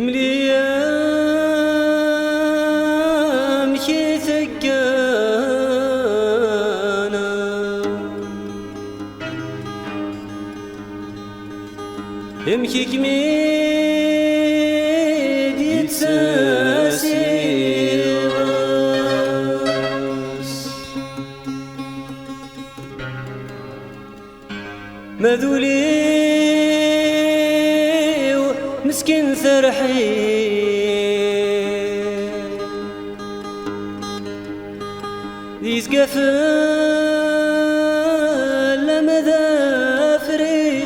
مليام كي ثقانا يمكي كميد يتساسيراس مذولي مسكين ثرحي ذيز قفل مذافري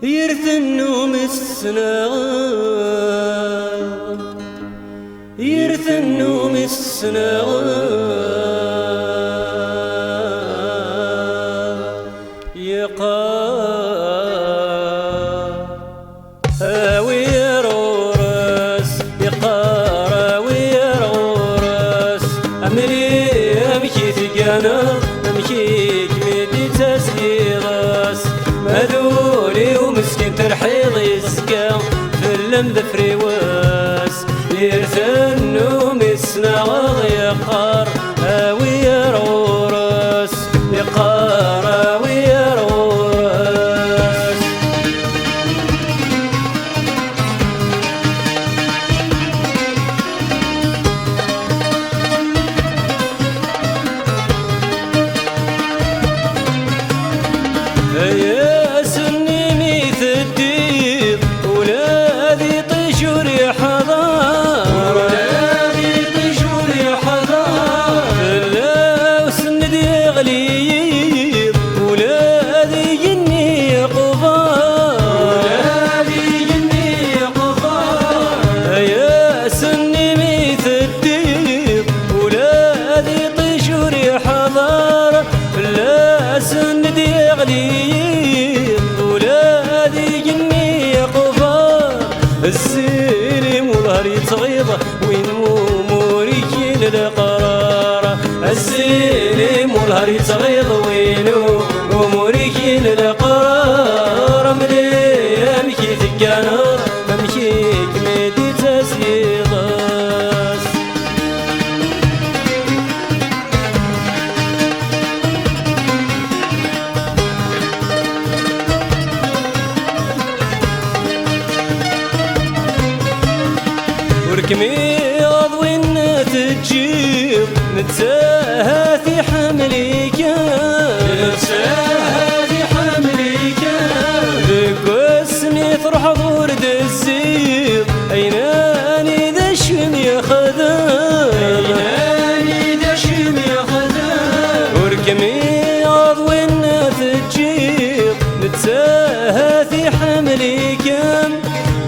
يرثنو مسنا يرثنو مسنا أمشيك ميدي تسيراس مذولي ومسكين ترحيض يسكا فلم ذفري واس يرثنو مسنا يقار ويا روراس يقار ويا روراس يا سني ميث الدير ولادي طيشور يا حضار ولادي طيشور يا حضار لا وسند يا غليظ ولادي جني قفار ولادي جني قفار يا سني ميث الدير ولادي طيشور يا حضار لا سند يا غليظ ولادي جني قفار السلم والهر يتغيظ وين موريكين القرار السلم والهر يتغيظ وين موريكين القرار ملي امشي ثقانا امشيك ميدي تسيضاس وركميض وين تجيب نتساهى في حملك نتساهى في حملك بقسمي فرح ورد الزيض أيناني دشم يا خذاب أيناني دشم يا خذاب وركميض وين تجيب نتساهى في حملك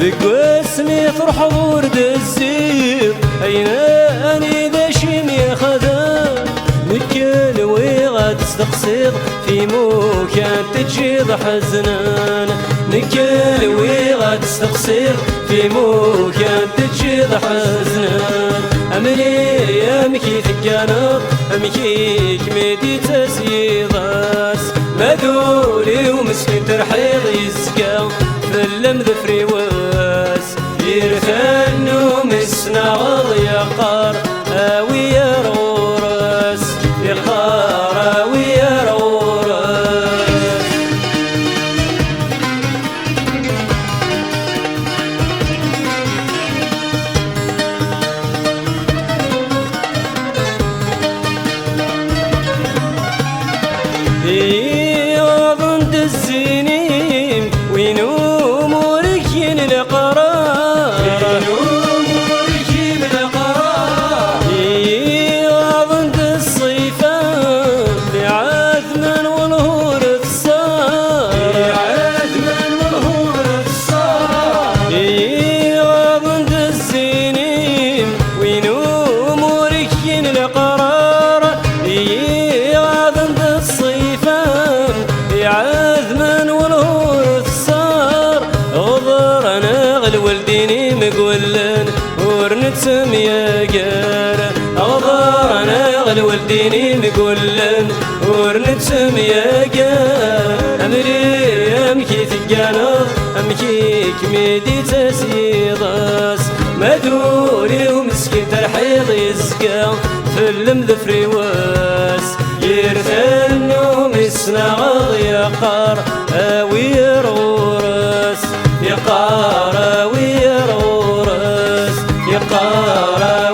بقسمي فرح ورد الزيض أيناني دشم يا خذاب نكل ويغا تستقصد في موكان تجيض حزنان نكل ويغا تستقصد في موكان تجيض حزنان أملي يا مكي ثقانا أمكي كميدي تسيضاس مذولي ومسكين ترحيض يسكا فلم ذفري واس يرثنو مسنا يقار ويا روراس يقار ويا روراس يظن الزينين وينو موركين القرار عقل والديني مقولن ورنتسم ياقا أمري أمكي ثقانض أمكي كميدي تسيضاس مدوري ومسكين ترحيض يزكا فلم ذفري واس يرثنهم يسنغض يقار أوير غورس يقار أوير غورس يقار